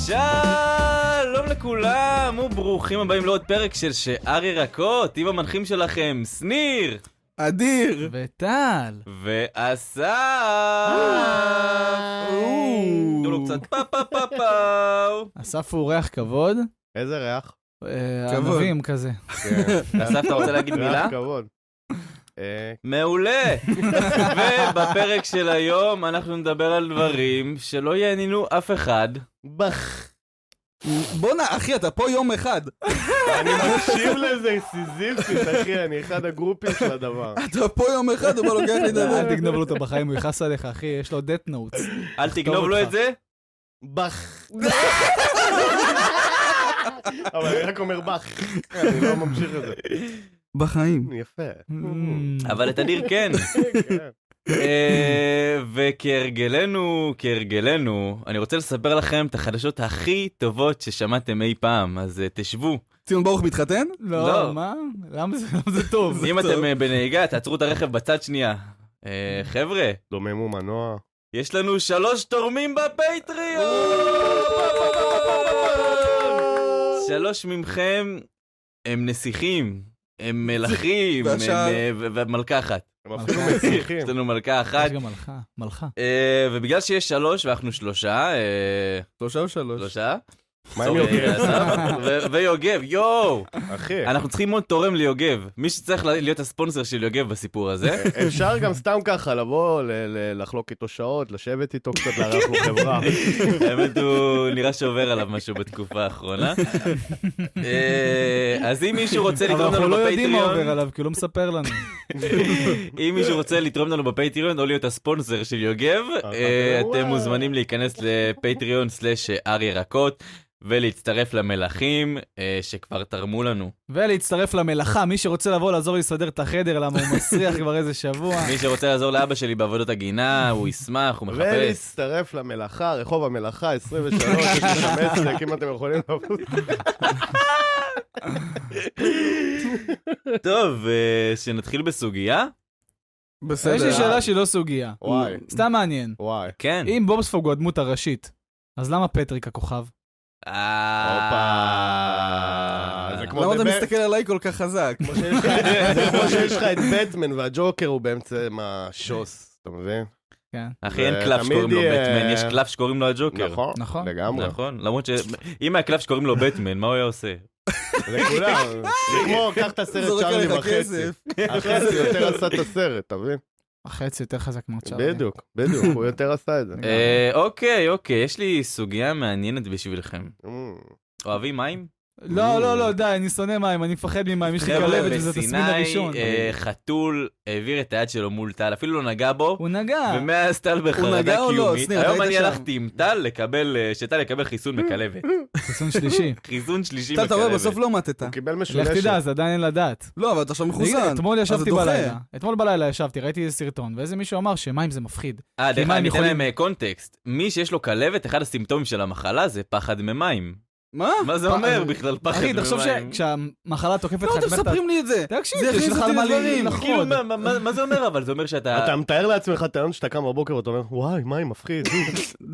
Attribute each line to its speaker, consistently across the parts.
Speaker 1: שלום לכולם וברוכים הבאים לעוד פרק של שאר ירקות עם המנחים שלכם שניר,
Speaker 2: אדיר
Speaker 3: וטל
Speaker 1: ואסף. תנו לו קצת פאו.
Speaker 3: אסף הוא ריח כבוד.
Speaker 4: איזה ריח?
Speaker 3: ענבים כזה.
Speaker 1: אסף, אתה רוצה להגיד מילה?
Speaker 4: ריח כבוד.
Speaker 1: מעולה. ובפרק של היום אנחנו נדבר על דברים שלא יעניינו אף אחד.
Speaker 4: בח.
Speaker 2: בוא'נה אחי, אתה פה יום אחד.
Speaker 4: אני מקשיב לזה סיזיפית, אחי, אני אחד הגרופים של הדבר.
Speaker 2: אתה פה יום אחד, הוא בא לוקח לי לדבר.
Speaker 3: אל תגנוב לו אותו בחיים, הוא יכעס עליך, אחי, יש לו death notes.
Speaker 1: אל תגנוב לו את זה.
Speaker 4: בח. אבל אני רק אומר בח. אני לא ממשיך את זה.
Speaker 2: בחיים.
Speaker 4: יפה.
Speaker 1: אבל את אדיר כן. וכהרגלנו, אני רוצה לספר לכם את החדשות הכי טובות ששמעתם אי פעם, אז תשבו.
Speaker 2: ציון ברוך מתחתן?
Speaker 1: לא.
Speaker 3: מה? למה זה טוב?
Speaker 1: אם אתם בנהיגה, תעצרו את הרכב בצד שנייה. חבר'ה,
Speaker 4: דוממו מנוע.
Speaker 1: יש לנו 3 תורמים בפטריון! 3 ממכם הם נסיכים, הם מלכים, ומלכה אחת.
Speaker 4: הם אפילו מסיכים.
Speaker 1: יש לנו מלכה אחת.
Speaker 3: יש גם מלכה.
Speaker 1: ובגלל שיש 3 ואנחנו 3,
Speaker 2: 3 או 3?
Speaker 1: 3?
Speaker 4: מה עם יוגב?
Speaker 1: ויוגב, יואו!
Speaker 4: אחי.
Speaker 1: אנחנו צריכים עוד תורם ליוגב. מי שצריך להיות הספונסר של יוגב בסיפור הזה.
Speaker 4: אפשר גם סתם ככה לבוא, לחלוק איתו שעות, לשבת איתו קצת, לארח לו חברה.
Speaker 1: האמת הוא נראה שעובר עליו משהו בתקופה האחרונה. אז אם מישהו רוצה לתרום
Speaker 3: אבל
Speaker 1: לנו
Speaker 3: אנחנו לא יודעים מה עובר
Speaker 1: בפטריון,
Speaker 3: עליו, כי הוא לא מספר לנו.
Speaker 1: אם מישהו רוצה לתרום לנו בפטריון או להיות הספונסר של יוגב, אתם מוזמנים להיכנס לפטריון/שאר ירקות ולהצטרף למלכים שכבר תרמו לנו.
Speaker 3: ולהצטרף למלאכה, מי שרוצה לבוא לעזור לי לסדר את החדר, למה הוא מסריח כבר איזה שבוע.
Speaker 1: מי שרוצה לעזור לאבא שלי בעבודות הגינה, הוא ישמח, הוא מחפש.
Speaker 4: ולהצטרף למלאכה, רחוב המלאכה 23, יש שם מסלק, אם אתם יכולים לעבוד.
Speaker 1: טוב, שנתחיל בסוגיה?
Speaker 2: בסדר.
Speaker 3: יש לי שאלה שהיא לא סוגיה.
Speaker 4: וואי.
Speaker 3: סתם מעניין.
Speaker 4: וואי.
Speaker 1: כן.
Speaker 3: אם בובספוג הוא הדמות הראשית, אז למה פטריק הכוכב?
Speaker 4: הופה. זה כמו
Speaker 2: למה אתה
Speaker 4: דבר-
Speaker 2: מסתכל עליי כל כך חזק?
Speaker 4: זה כמו שיש לך את בטמן והג'וקר הוא באמצע השוס, אתה מבין?
Speaker 3: כן.
Speaker 1: אחי, אין
Speaker 4: זה
Speaker 1: קלף שקוראים לו
Speaker 4: תמיד יהיה-
Speaker 1: בטמן, יש קלף שקוראים לו הג'וקר.
Speaker 3: נכון.
Speaker 4: לגמרי.
Speaker 1: נכון, למרות שאם היה קלף שקוראים לו בטמן, מה הוא היה עושה?
Speaker 4: זה כולם, זה כמו, קח את הסרט
Speaker 2: זורק
Speaker 4: צ'ארלי
Speaker 2: עליך
Speaker 4: וחצי.
Speaker 2: כסף.
Speaker 4: החצי יותר עשה את הסרט, אתה מבין?
Speaker 3: החצי יותר חזק מהצ'ארלי.
Speaker 4: בדיוק, הוא יותר עשה את זה.
Speaker 1: אוקיי, יש לי סוגיה מעניינת בשבילכם. אוהבים מים?
Speaker 3: לא, די, אני שונא מים, אני מפחד ממים, יש לי
Speaker 1: חבר'ה,
Speaker 3: כלבת וזה תסמין הראשון.
Speaker 1: חתול העביר את היד שלו מול טל, אפילו לא נגע בו,
Speaker 3: הוא נגע.
Speaker 1: ומאז טל
Speaker 2: נגע
Speaker 1: בחרדה
Speaker 2: או לא?
Speaker 1: קיומית.
Speaker 2: שניר,
Speaker 1: היום
Speaker 2: אתה
Speaker 1: אני
Speaker 2: היית שם.
Speaker 1: הלכתי עם טל שטל יקבל חיסון מכלבת.
Speaker 3: חיסון שלישי.
Speaker 1: חיסון שלישי
Speaker 2: אתה רואה,
Speaker 1: מכלבת.
Speaker 2: בסוף לא מתת.
Speaker 4: הוא קיבל
Speaker 3: לך
Speaker 4: משולשת.
Speaker 3: תדע, זה עדיין אין לדעת.
Speaker 2: לא, אבל אתה עכשיו מחוסן.
Speaker 3: אתמול
Speaker 2: אז
Speaker 3: ישבתי
Speaker 2: זה דוחה.
Speaker 3: בלילה. אתמול בלילה ישבתי, ראיתי איזה סרטון, ואיזה מישהו אמר שמים זה מפחיד.
Speaker 1: דרך
Speaker 3: מים
Speaker 1: אגב, ניתן
Speaker 3: יכולים-
Speaker 1: להם קונטקסט. מי שיש לו כלבת, אחד הסימפטומים של המחלה זה פחד ממים.
Speaker 2: מה?
Speaker 1: מה זה אומר בכלל פחד
Speaker 3: אחי, תחשוב
Speaker 1: ממים?
Speaker 3: שכשהמחלה תוקפת
Speaker 2: לא,
Speaker 3: לך...
Speaker 2: אתם מספרים לי את זה.
Speaker 3: תקשיב,
Speaker 2: זה
Speaker 3: יש
Speaker 2: הכניס
Speaker 3: לך
Speaker 2: אותי
Speaker 3: על מה
Speaker 2: לדברים.
Speaker 1: כאילו,
Speaker 3: לחוד.
Speaker 1: מה זה אומר אבל? זה אומר שאתה...
Speaker 4: אתה מתאר לעצמך את היום שאתה קם בבוקר ואתה אומר, וואי, מים מפחיד.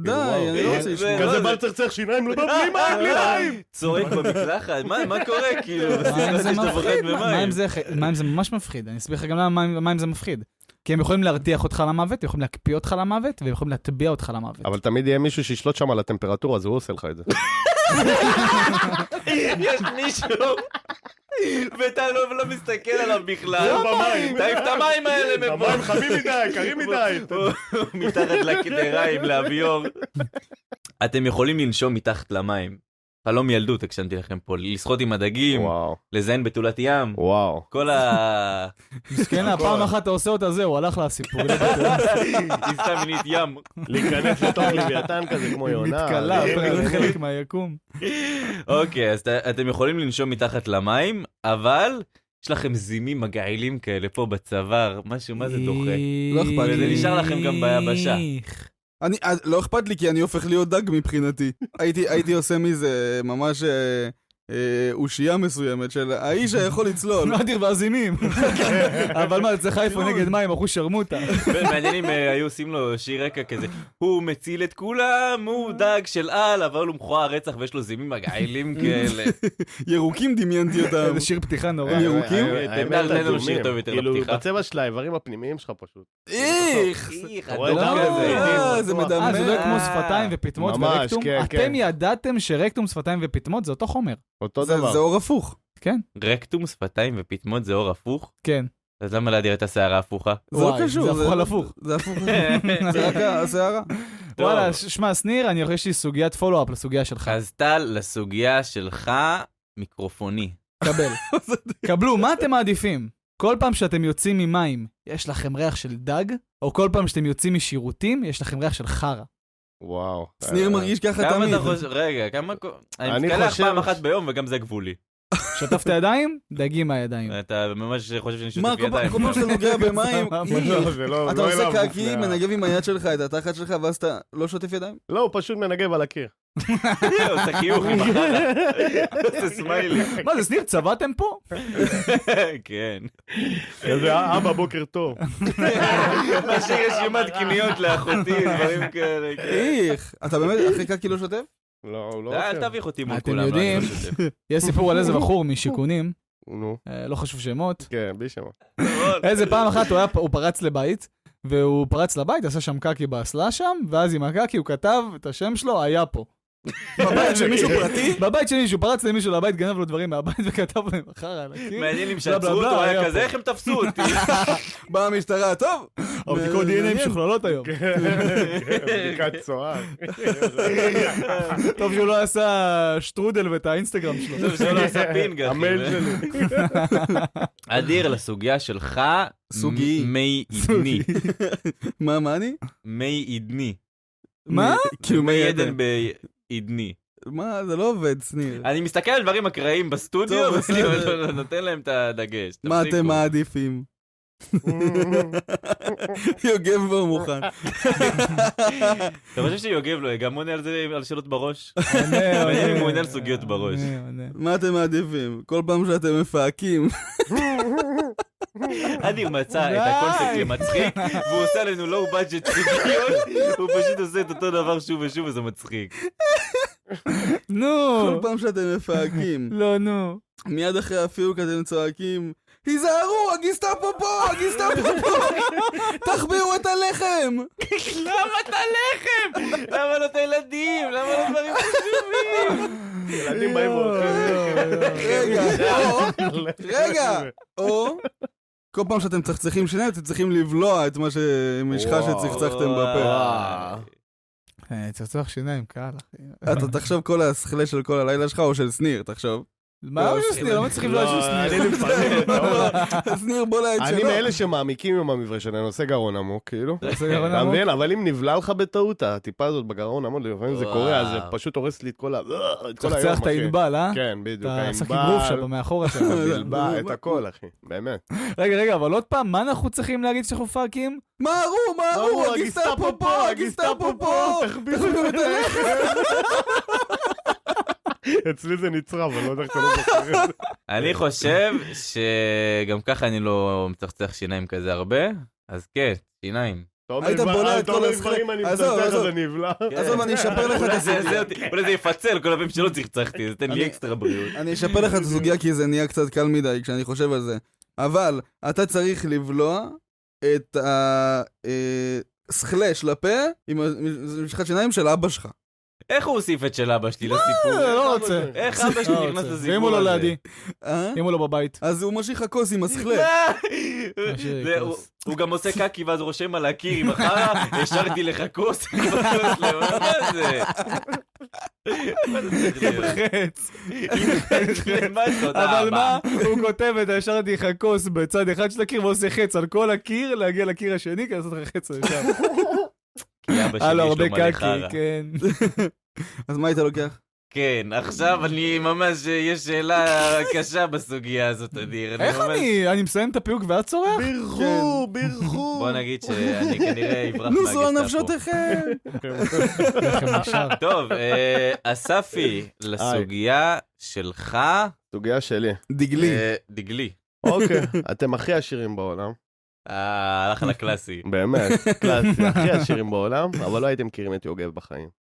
Speaker 2: די, אני לא רוצה לשמוע.
Speaker 1: לא,
Speaker 4: כזה
Speaker 1: זה-
Speaker 4: בא לצחצח שיניים, לא, בלי מים, בלי מים.
Speaker 1: צורק במקלחת, מה קורה כאילו?
Speaker 3: מים זה
Speaker 1: שאתה פוחד
Speaker 3: מפחיד,
Speaker 1: ממים.
Speaker 3: מים זה ממש מפחיד. אני אסביר לך גם למה מים זה מפחיד. כי הם יכולים להרתיח אותך למוות, הם יכולים להקפיא אותך למוות, והם יכולים להטביע אותך למוות.
Speaker 4: אבל תמיד יהיה מישהו שישלוט שם על הטמפרטורה, אז הוא עושה לך את זה.
Speaker 1: יש מישהו ואתה לא מסתכל עליו בכלל.
Speaker 4: הוא במים.
Speaker 1: תעיף את המים האלה מפה.
Speaker 4: המים חמים מדי, קרים מדי.
Speaker 1: הוא מתחת לקדריים לאביור. אתם יכולים לנשום מתחת למים. חלום ילדות, הקשנתי לכם פה, לשחות עם הדגים,
Speaker 4: וואו,
Speaker 1: לזיין בתולת ים,
Speaker 4: וואו.
Speaker 1: כל ה...
Speaker 3: מסכן, הפעם אחת אתה עושה אותה, זהו, הלך לסיפור.
Speaker 1: טיסה מינית ים.
Speaker 4: להיכנס לתוך לוויתן כזה כמו יונה.
Speaker 3: מתקלה, זה חלק מהיקום.
Speaker 1: אוקיי, אז אתם יכולים לנשום מתחת למים, אבל יש לכם זימים מגעילים כאלה פה בצוואר, משהו, מה זה דוחה?
Speaker 2: לא אכפת לי.
Speaker 1: וזה נשאר לכם גם ביבשה.
Speaker 2: לא אכפת לי כי אני הופך להיות דג מבחינתי. הייתי עושה מזה ממש אושייה מסוימת של האיש היכול לצלול.
Speaker 3: נדיר ואזימים. אבל מה, זה חיפה נגד מים, אחו שרמוטה.
Speaker 1: מעניין אם היו עושים לו שיר רקע כזה, הוא מציל את כולם, הוא דג של על, אבל הוא מכוער רצח ויש לו זימים מגעילים כאלה.
Speaker 2: ירוקים דמיינתי אותם.
Speaker 3: זה שיר פתיחה נורא.
Speaker 2: ירוקים?
Speaker 1: תן לנו שיר טוב יותר
Speaker 4: כאילו,
Speaker 1: לפתיחה.
Speaker 4: בצבע של האיברים הפנימיים שלך פשוט.
Speaker 2: איך!
Speaker 1: אדום כזה.
Speaker 2: זה מדמה.
Speaker 3: זה לא כמו שפתיים ופטמות
Speaker 4: ממש,
Speaker 3: ורקטום?
Speaker 4: כן, כן.
Speaker 3: אתם ידעתם שרקטום, שפתיים ופטמות זה אותו חומר?
Speaker 4: אותו
Speaker 2: זה
Speaker 4: דבר.
Speaker 2: אור הפוך.
Speaker 3: כן,
Speaker 1: רקטום, שפתיים ופטמות זה אור הפוך?
Speaker 3: כן.
Speaker 1: אז למה להדיר את השערה הפוכה?
Speaker 2: זה לא
Speaker 3: וואי,
Speaker 2: קשור.
Speaker 3: זה הפוך על הפוך.
Speaker 2: זה הפוך. זה רק השערה.
Speaker 3: וואלה, שמע, שניר, יש לי סוגיית פולו-אפ לסוגיה שלך.
Speaker 1: אז טל, לסוגיה שלך, מיקרופוני.
Speaker 3: קבל. קבלו, מה אתם מעדיפים? כל פעם שאתם יוצאים ממים, יש לכם ריח של דג? או כל פעם שאתם יוצאים משירותים, יש לכם ריח של חרא?
Speaker 4: וואו.
Speaker 2: שניר מרגיש ככה
Speaker 1: כמה
Speaker 2: תמיד.
Speaker 1: אתה חושב, רגע, כמה... אני
Speaker 4: אני
Speaker 1: מתקלח
Speaker 4: חושב
Speaker 1: פעם אחת ביום וגם זה גבולי.
Speaker 3: שטפת ידיים? דגים מהידיים.
Speaker 1: אתה ממש חושב שאני
Speaker 2: מה,
Speaker 1: שוטף
Speaker 2: כל
Speaker 1: ידיים.
Speaker 2: פעם שאתה נוגע במים,
Speaker 4: לא, זה לא
Speaker 2: אתה עושה
Speaker 4: אליו
Speaker 2: קקי,
Speaker 4: לפני
Speaker 2: מנגב עם היד שלך את התחת שלך, ואז אתה לא שוטף ידיים?
Speaker 4: לא, הוא פשוט מנגב על הקיר.
Speaker 1: עושה חיוך עם החרא. עושה סמיילי.
Speaker 3: מה זה, שניר, צבעתם פה?
Speaker 1: כן.
Speaker 4: כזה, אבא, בוקר טוב.
Speaker 1: משאיר רשימת קניות לאחותי, דברים כאלה.
Speaker 2: איך? אתה באמת אחרי קקי לא שוטף?
Speaker 4: לא, הוא לא
Speaker 1: אל
Speaker 4: עושה.
Speaker 1: תביך אותי מול
Speaker 3: אתם
Speaker 1: כולם.
Speaker 3: יודעים-
Speaker 1: אני לא שוטף.
Speaker 3: יש סיפור על איזה בחור משיכונים,
Speaker 4: נו,
Speaker 3: לא חשוב שמות,
Speaker 4: כן, בלי שמות.
Speaker 3: איזה פעם אחת הוא פרץ לבית, והוא פרץ לבית, עשה שם קקי באסלה שם, ואז עם הקקי הוא כתב את השם שלו, היה פה.
Speaker 2: בבית של מישהו פרטי?
Speaker 3: בבית שלי מישהו פרץ למישהו לבית, גנב לו דברים מהבית וכתב להם אחר על הקיר.
Speaker 1: מעניין אם
Speaker 3: בלה,
Speaker 1: שעצרו
Speaker 3: בלה,
Speaker 1: אותו,
Speaker 3: היה
Speaker 1: היה
Speaker 3: פה.
Speaker 1: כזה, איך הם תפסו אותי?
Speaker 2: באה המשטרה, טוב.
Speaker 3: הבדיקות
Speaker 2: מעניין.
Speaker 3: DNA משוכללות היום.
Speaker 4: בדיקת צוהר.
Speaker 3: טוב שהוא לא עשה שטרודל ואת האינסטגרם שלו.
Speaker 1: טוב, שלא עשה פינג, אחי.
Speaker 4: המייל שלי.
Speaker 1: אדיר, לסוגיה שלך,
Speaker 2: סוגי.
Speaker 1: מי עדני.
Speaker 2: מה אני?
Speaker 1: מי עדני.
Speaker 3: מה?
Speaker 2: כאילו
Speaker 1: מי
Speaker 2: מי
Speaker 1: עדן
Speaker 2: עדן.
Speaker 1: בעדני.
Speaker 2: מה, זה לא עובד, שניר.
Speaker 1: אני מסתכל על דברים אקראיים בסטודיו,
Speaker 2: טוב,
Speaker 1: ואני
Speaker 2: בסדר.
Speaker 1: נותן להם את הדגש.
Speaker 2: מה
Speaker 1: תפסיקו.
Speaker 2: אתם מעדיפים? יוגב כבר מוכן.
Speaker 1: אתה חושב שיוגב לא גם עונה על זה, על שאלות בראש?
Speaker 3: עונה,
Speaker 1: מעניין אם הוא
Speaker 3: עונה.
Speaker 1: עונה על סוגיות בראש.
Speaker 3: עונה.
Speaker 2: מה אתם מעדיפים? כל פעם שאתם מפהקים.
Speaker 1: אדיר מצא את
Speaker 3: די.
Speaker 1: הקונספט למצחיק, והוא עושה לנו לואו בדג'ט סוגיות, הוא פשוט עושה את אותו דבר שוב ושוב וזה מצחיק.
Speaker 3: נו.
Speaker 2: כל פעם שאתם מפהקים.
Speaker 3: לא, נו.
Speaker 2: מיד אחרי הפיוק אתם צועקים, היזהרו, הגיסטאפו פה, הגיסטאפו פה, תחביאו את הלחם.
Speaker 1: למה את הלחם? למה לא את הילדים? למה לא דברים חשובים?
Speaker 4: ילדים באים
Speaker 2: רגע, או כל פעם שאתם צחצחים שיניים, אתם צריכים לבלוע את מה שמשחה שצחצחתם בפה.
Speaker 3: צחצוח שיניים, קל, אחי.
Speaker 2: אתה תחשוב כל השכלה של כל הלילה שלך או של שניר, תחשוב.
Speaker 3: מה הוא של שניר? לא מצליחים לא של
Speaker 4: אני
Speaker 3: שניר.
Speaker 4: לפעמים,
Speaker 2: שניר בוא להגיד
Speaker 4: אני
Speaker 2: שלא.
Speaker 4: מאלה שמעמיקים עם המברש, אני עושה גרון עמוק, כאילו.
Speaker 3: עושה גרון
Speaker 4: אתה
Speaker 3: עמוק?
Speaker 4: מבין? אבל אם נבלע לך בטעות, הטיפה הזאת בגרון עמוק, לפעמים זה קורה, אז זה פשוט הורס לי את כל היום,
Speaker 3: צחצח את
Speaker 4: אחי.
Speaker 3: הענבל, אה?
Speaker 4: כן, בדיוק,
Speaker 3: אתה עשה כיגרוף שם מאחורה שם.
Speaker 4: בלבע, את הכל, אחי, באמת.
Speaker 3: רגע, אבל עוד פעם, מה אנחנו צריכים להגיד שאנחנו פאקים?
Speaker 2: מהרו, הגיסטאפו פה, הגיסטאפו פה. תחביאו את הלחם.
Speaker 4: אצלי זה נצרב, אני לא יודע איך אתה לא זוכר את זה.
Speaker 1: אני חושב שגם ככה אני לא מצחצח שיניים כזה הרבה, אז כן, שיניים.
Speaker 2: היית בולע את כל
Speaker 4: השכלה. אם אני
Speaker 2: עזוב,
Speaker 4: מצחצח אז
Speaker 2: עזוב.
Speaker 4: אני אבלע.
Speaker 2: עזוב, אני אשפר לך את הסוגיה.
Speaker 1: אולי זה יפצל כל הפעמים שלא צחצחתי, זה תן לי אקסטרה בריאות.
Speaker 2: אני אשפר לך את הסוגיה כי זה נהיה קצת קל מדי כשאני חושב על זה. אבל אתה צריך לבלוע את השכלה של הפה עם משחת שיניים של אבא שלך.
Speaker 1: איך הוא הוסיף את של אבא שלי לסיפור?
Speaker 3: לא רוצה.
Speaker 1: איך אבא שלי נכנס לסיפור הזה?
Speaker 3: ואם הוא לא לידי?
Speaker 2: אה?
Speaker 3: אם הוא לא בבית?
Speaker 2: אז הוא משיך הכוס עם השכלה.
Speaker 1: זה, הוא גם עושה קקי ואז רושם על הקיר עם החרא, השארתי לך כוס. מה זה?
Speaker 3: חץ.
Speaker 1: מה זה? תודה
Speaker 3: אבל
Speaker 1: רבה.
Speaker 3: מה? הוא כותב את השארתי לך כוס בצד אחד של הקיר ועושה חץ על כל הקיר, להגיע לקיר השני כדי לעשות לך חץ לשם.
Speaker 1: כי אבא
Speaker 3: היה לו
Speaker 1: שלי יש
Speaker 3: הרבה
Speaker 1: לו מלא
Speaker 3: קקי,
Speaker 1: חרא.
Speaker 3: כן.
Speaker 2: אז מה היית לוקח?
Speaker 1: כן, עכשיו אני ממש, יש שאלה קשה בסוגיה הזאת, אדיר.
Speaker 3: איך אני מסיים את הפיוק ואת צורח?
Speaker 4: בירכו.
Speaker 1: בוא נגיד שאני כנראה אברח
Speaker 2: נוסו על
Speaker 1: מהגסטאפו.
Speaker 2: נפשותיכם.
Speaker 1: טוב, אספי, לסוגיה שלך,
Speaker 4: סוגיה שלי.
Speaker 2: דגלי.
Speaker 1: דגלי.
Speaker 4: אוקיי, אתם הכי עשירים בעולם.
Speaker 1: הלך על הקלאסי.
Speaker 4: באמת, קלאסי, הכי עשירים בעולם, אבל לא הייתם מכירים את יוגב בחיים.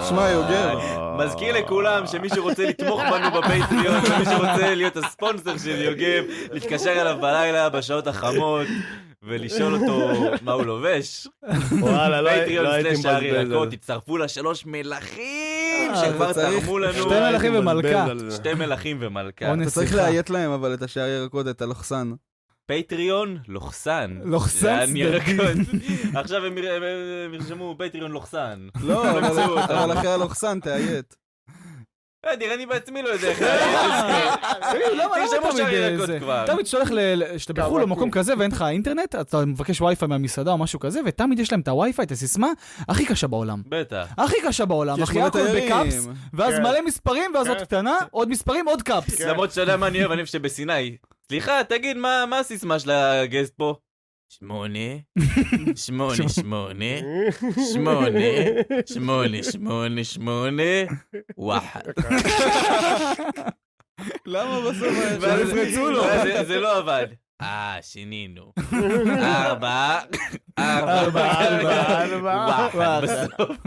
Speaker 2: שמע, יוגב.
Speaker 1: מזכיר לכולם שמי שרוצה לתמוך בנו בפטריון, ומי שרוצה להיות הספונסר של יוגב, להתקשר אליו בלילה בשעות החמות, ולשאול אותו מה הוא לובש.
Speaker 4: וואלה, לא
Speaker 1: פטריון
Speaker 4: הייתי
Speaker 1: סלש ארי
Speaker 4: מבזבז
Speaker 1: ירקות,
Speaker 4: על זה.
Speaker 1: תצטרפו לשלוש מלכים שכבר
Speaker 2: צריך
Speaker 1: תרמו לנו.
Speaker 3: 2 מלכים ומלכה.
Speaker 1: שתי מלכים ומלכה.
Speaker 3: עונש.
Speaker 2: אתה צריך
Speaker 3: שיחה.
Speaker 2: לאיית להם, אבל את השאר ירקות, את הלוחסן.
Speaker 1: פטריון לוחסן.
Speaker 3: לוחסן
Speaker 1: לאן ירקות. עכשיו הם ירשמו פטריון לוחסן.
Speaker 2: לא,
Speaker 1: תמצאו אותם.
Speaker 2: אבל אחרי הלוחסן תאיית.
Speaker 1: אדיר, אני בעצמי לא יודע איך
Speaker 3: תגיד, למה
Speaker 1: תרשמו
Speaker 3: תמיד
Speaker 1: שער ירקות
Speaker 3: זה?
Speaker 1: כבר.
Speaker 3: תמיד שאתה הולך, שאתה בחו"ל או מקום כזה ואין לך אינטרנט, אתה מבקש וי-פיי מהמסעדה או משהו כזה, ותמיד יש להם את הווי-פיי, את הסיסמה הכי קשה בעולם.
Speaker 1: בטח.
Speaker 3: הכי קשה בעולם,
Speaker 2: כי יש
Speaker 3: אחי
Speaker 2: מלא
Speaker 3: הכל
Speaker 2: תיירים.
Speaker 3: בקאפס, ואז
Speaker 4: כן.
Speaker 3: מלא מספרים, ואז עוד
Speaker 4: כן.
Speaker 3: קטנה, עוד מספרים, עוד קאפס.
Speaker 1: למרות שאתה יודע מה אני אוהב, אני אוהב שבסיני. סליחה, תגיד, מה הסיסמה של הגסט פה? 8, 8, 8, 8, 8, 8, 8, וואחד.
Speaker 2: למה בסוף
Speaker 1: ואז-
Speaker 2: נפרצו לו?
Speaker 1: ואז זה לא עבד. שינינו. 4, 4,
Speaker 4: 4.
Speaker 1: וואחד בסוף.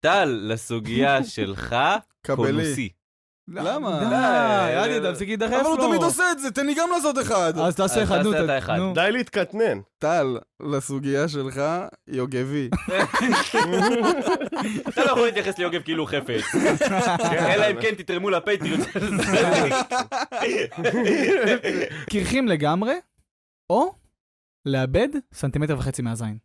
Speaker 1: טל, לסוגיה שלך,
Speaker 2: קבלי.
Speaker 1: קונוסי.
Speaker 2: למה?
Speaker 3: די, אל תדע, תפסיק להידחף לו.
Speaker 2: אבל הוא תמיד עושה את זה, תן לי גם לעשות אחד.
Speaker 3: אז תעשה
Speaker 1: אז
Speaker 3: אחד, נו.
Speaker 1: תעשה אתה אחד.
Speaker 3: נו.
Speaker 4: די להתקטנן.
Speaker 2: טל, לסוגיה שלך, יוגבי.
Speaker 1: אתה לא יכול להתייחס ליוגב כאילו הוא חפץ. אלא אם כן תתרמו לפטריון.
Speaker 3: קרחים לגמרי, או לאבד 1.5 סנטימטר מהזין.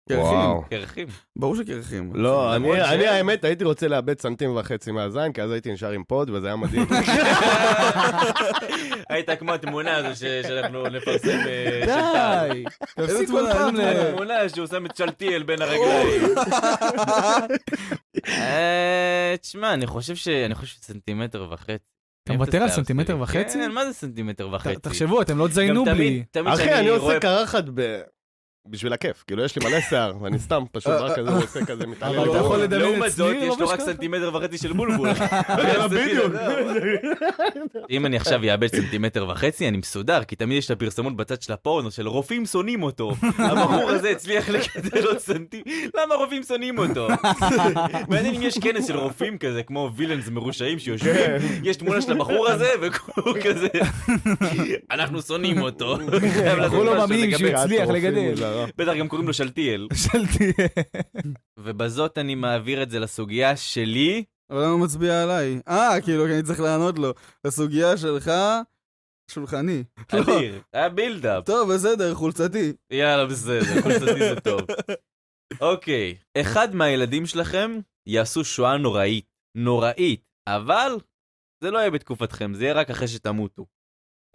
Speaker 2: קרחים.
Speaker 1: קרחים.
Speaker 2: ברור שקרחים.
Speaker 4: לא,
Speaker 1: למרות
Speaker 4: אני האמת הייתי רוצה לאבד 1.5 סנטימטר מהזין, כי אז הייתי נשאר עם פוד, וזה היה מדהים.
Speaker 1: היית כמו התמונה הזו שאנחנו נפרסם של טל.
Speaker 3: די. תפסיק כל
Speaker 2: תמונה?
Speaker 3: פעם
Speaker 2: איזה
Speaker 1: התמונה שהוא שם את שלטיאל בין הרגליים. תשמע, אני חושב שסנטימטר וחצי.
Speaker 3: אתה מוותר על סנטימטר וחצי?
Speaker 1: כן, מה זה סנטימטר וחצי?
Speaker 3: תחשבו, אתם לא תזיינו
Speaker 1: גם
Speaker 3: בלי.
Speaker 1: תמיד
Speaker 4: אחי,
Speaker 1: שאני
Speaker 4: אני
Speaker 1: רואה-
Speaker 4: עושה קרחת בשביל הכיף. כאילו, יש לי מלא שיער, ואני סתם פשוט רק כזה עושה כזה מתעלם.
Speaker 3: אבל אתה יכול לדמיין את
Speaker 1: לעומת זאת,
Speaker 3: שניר,
Speaker 1: יש לו
Speaker 3: ממש
Speaker 1: רק
Speaker 3: ככה.
Speaker 1: סנטימטר וחצי של בולבול.
Speaker 4: בדיוק.
Speaker 1: אם אני עכשיו אאבד סנטימטר וחצי, אני מסודר, כי תמיד יש את הפרסמות בצד של הפורנו, של רופאים שונאים אותו. הבחור הזה הצליח לקבל עוד סנטימטר, למה רופאים שונאים אותו? מעניין אם יש כנס של רופאים כזה, כמו וילאנס מרושעים שיושבים, יש תמונה של הבחור הזה, והוא כזה, אנחנו שונאים אותו.
Speaker 3: אנחנו לא מאמינים שהוא הצליח לגדל.
Speaker 1: בטח גם קוראים לו שלטיאל.
Speaker 3: שלתי.
Speaker 1: ובזאת אני מעביר את זה לסוגיה שלי.
Speaker 2: אבל למה הוא מצביע עליי? כאילו, כי אני צריך לענות לו. לסוגיה שלך, שולחני.
Speaker 1: אדיר, היה בילדאפ.
Speaker 2: טוב, בסדר, חולצתי.
Speaker 1: יאללה, בסדר, חולצתי זה טוב. אוקיי, אחד מהילדים שלכם יעשו שואה נוראית. נוראית. אבל זה לא יהיה בתקופתכם, זה יהיה רק אחרי שתמותו.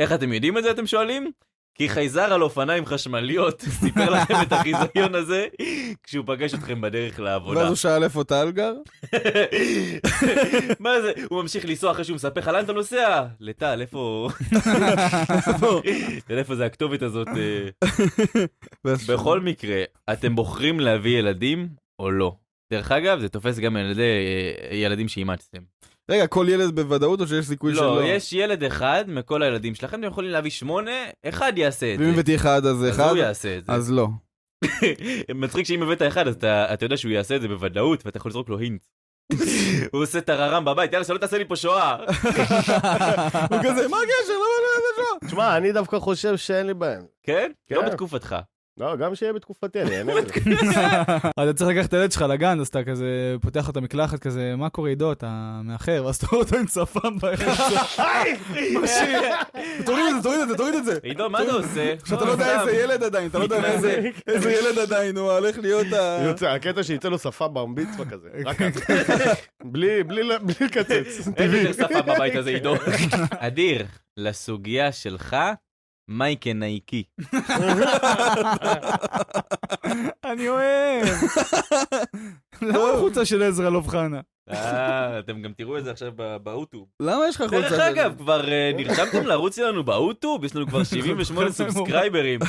Speaker 1: איך אתם יודעים את זה, אתם שואלים? כי חייזר על אופניים חשמליות סיפר לכם את החיזיון הזה כשהוא פגש אתכם בדרך לעבודה.
Speaker 2: ואז הוא שאל איפה טל גר?
Speaker 1: מה זה? הוא ממשיך לנסוע אחרי שהוא מספר לך, לאן אתה נוסע? לטל, איפה... איפה זה הכתובת הזאת? בכל מקרה, אתם בוחרים להביא ילדים או לא? דרך אגב, זה תופס גם ילדים שאימצתם.
Speaker 2: רגע, כל ילד בוודאות או שיש סיכוי שלא?
Speaker 1: לא, יש ילד אחד מכל הילדים שלכם, אתם יכולים להביא 8, אחד יעשה את זה.
Speaker 2: ואם הבאתי אחד אז
Speaker 1: אז
Speaker 2: אחד?
Speaker 1: הוא יעשה את זה.
Speaker 2: אז לא.
Speaker 1: מצחיק שאם הבאת אחד, אז אתה יודע שהוא יעשה את זה בוודאות, ואתה יכול לזרוק לו הינט. הוא עושה טררם בבית, יאללה, שלא תעשה לי פה שואה.
Speaker 2: הוא כזה, מה הקשר? למה לא זה שואה?
Speaker 4: תשמע, אני דווקא חושב שאין לי בהם.
Speaker 1: כן?
Speaker 4: כן.
Speaker 1: לא בתקופתך.
Speaker 4: לא, גם שיהיה בתקופתי, אני אענה לזה.
Speaker 3: אתה צריך לקחת את הילד שלך לגן, אז אתה כזה פותח אותו מקלחת כזה, מה קורה עידו, אתה מאחר, ואז אתה רואה אותו עם צפם באמצע.
Speaker 2: תוריד את זה.
Speaker 1: עידו, מה אתה עושה?
Speaker 2: שאתה לא יודע איזה ילד עדיין, אתה לא יודע איזה ילד עדיין, הוא הולך להיות ה...
Speaker 4: יוצא, הקטע שיצא לו שפה ברמביצפה כזה. רק בלי לקצץ.
Speaker 1: אין יותר שפה בבית הזה, עידו. אדיר, לסוגיה שלך, מייקה נייקי.
Speaker 3: אני אוהב. למה החוצה של עזרא לוב חנה?
Speaker 1: אתם גם תראו את זה עכשיו באוטוב.
Speaker 2: למה יש לך חולצה?
Speaker 1: דרך אגב, כבר נרשמתם לערוץ שלנו באוטוב? יש לנו כבר 78 סובסקרייברים.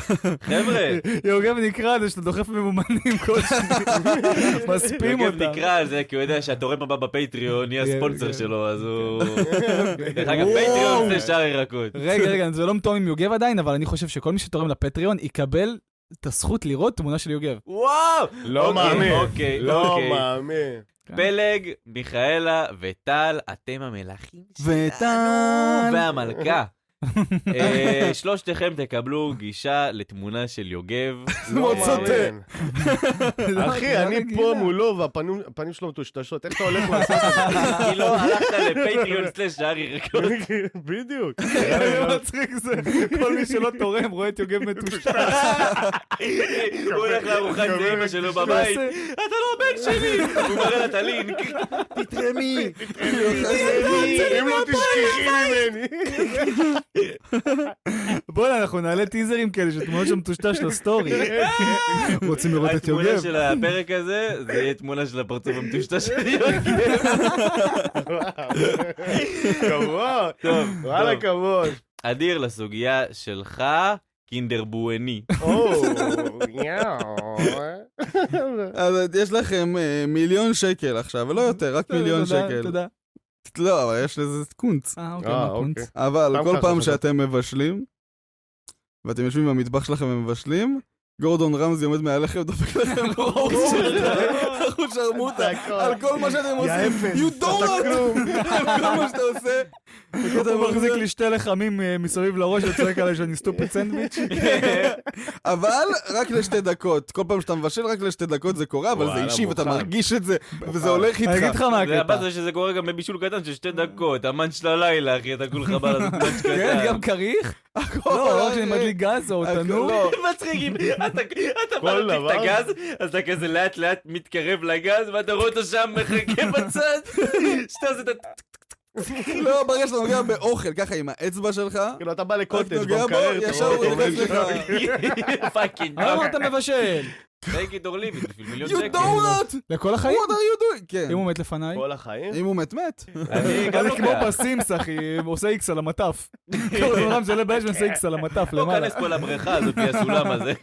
Speaker 1: חבר'ה,
Speaker 3: יוגב נקרא על זה שאתה דוחף ממומנים כל שני. מספים
Speaker 1: יוגב
Speaker 3: אותם.
Speaker 1: נקרא על זה כי הוא יודע שהתורם הבא בפטריון יהיה הספונסר שלו, אז הוא... דרך אגב, פטריון זה שער ירקות.
Speaker 3: רגע, זה לא מתואם עם יוגב עדיין, אבל אני חושב שכל מי שתורם לפטריון יקבל את הזכות לראות תמונה של יוגב.
Speaker 1: וואו!
Speaker 4: לא מאמין.
Speaker 1: אוקיי.
Speaker 4: לא מאמין.
Speaker 1: פלג, מיכאלה וטל, אתם המלכים
Speaker 2: וטל.
Speaker 1: שלנו, והמלכה. שלושתכם תקבלו גישה לתמונה של יוגב.
Speaker 4: לא
Speaker 2: סוטה.
Speaker 4: מאמין. אחי, אני פה מולו והפנים שלו מטושטשות. איך אתה הולך לעשות את זה?
Speaker 1: כי לא הלכת לפטריון/שער ירקות.
Speaker 4: בדיוק.
Speaker 3: מצחיק זה, כל מי שלא תורם רואה את יוגב מטושטש.
Speaker 1: הוא הולך לארוחת זה אמא שלו בבית. אתה לא בן שלי! הוא מראה לה את הלינק. תתרמי!
Speaker 4: אם לא תשכחי ממני.
Speaker 3: בוא'נה, אנחנו נעלה טיזרים כאלה שתמונות שם מטושטש לסטורי. רוצים לראות את
Speaker 1: התמונה
Speaker 3: יוגב?
Speaker 1: של הפרק הזה, זה יהיה תמונה של הפרצוף המטושטש של יוגב.
Speaker 4: כבוד.
Speaker 1: טוב,
Speaker 4: וואלה כבוד.
Speaker 1: אדיר, לסוגיה שלך, קינדר בואני.
Speaker 2: אז יש לכם 1,000,000 שקל עכשיו, ולא יותר, רק 1,000,000 שקל.
Speaker 3: תודה.
Speaker 2: לא, אבל יש לזה קונץ.
Speaker 3: אוקיי, מה
Speaker 4: אוקיי.
Speaker 3: קונץ?
Speaker 2: אבל
Speaker 4: סתם
Speaker 2: כל
Speaker 4: ככה
Speaker 2: פעם
Speaker 4: חשבתי.
Speaker 2: שאתם מבשלים, ואתם יושבים במטבח שלכם ומבשלים, גורדון רמזי עומד מעליכם ודופק לכם בחוץ שרמוטה, על כל מה שאתם עושים. You donut! על כל מה שאתה עושה.
Speaker 3: הוא מחזיק לי שתי לחמים מסביב לראש וצועק עליי שאני סטופד סנדוויץ'.
Speaker 2: אבל רק ל2 דקות. כל פעם שאתה מבשל רק ל2 דקות זה קורה, אבל זה
Speaker 4: וואלה,
Speaker 2: אישי ואתה
Speaker 4: מוכן.
Speaker 2: מרגיש את זה, וזה הולך
Speaker 3: אני אגיד
Speaker 2: איתך.
Speaker 3: לך מה
Speaker 1: זה
Speaker 3: הקטע.
Speaker 1: הבא זה שזה קורה גם בבישול קטן של 2 דקות, המן של הלילה, אחי, אתה כולך בא לעשות פאנץ' קטן.
Speaker 3: כן, גם כריך? לא, רק שאני מדליק גז או תנור.
Speaker 2: לא.
Speaker 1: מצחיקים, אתה בא
Speaker 4: כל
Speaker 1: להדליק את
Speaker 4: דבר.
Speaker 1: הגז, אז אתה כזה לאט לאט מתקרב לגז, ואתה רואה אותו שם מחכה בצד, שאתה עושה את
Speaker 2: לא, ברגע שאתה נוגע באוכל, ככה עם האצבע שלך,
Speaker 4: כאילו אתה בא
Speaker 2: רק
Speaker 4: לקוטג'
Speaker 2: נוגע בו,
Speaker 4: במקרר, אתה
Speaker 2: ישר
Speaker 4: רואה
Speaker 2: הוא
Speaker 4: אותו
Speaker 2: נכנס
Speaker 4: עומד
Speaker 2: לך.
Speaker 1: פאקינג
Speaker 3: למה אתה מבשל?
Speaker 1: take it or leave it, בשביל 1,000,000
Speaker 2: You
Speaker 1: שקל.
Speaker 2: donut!
Speaker 3: לכל החיים?
Speaker 2: What are you doing? כן.
Speaker 3: אם הוא מת לפניי?
Speaker 4: כל החיים?
Speaker 2: אם הוא מת, מת.
Speaker 1: אני גם
Speaker 3: זה כמו
Speaker 1: לוקח.
Speaker 3: בסימס, אחי, עושה איקס על המטף. כל הזמן זה עולה באש ועושה איקס על המטף
Speaker 1: בוא
Speaker 3: למעלה.
Speaker 1: כנס פה לבריכה הזאת, הסולם הזה.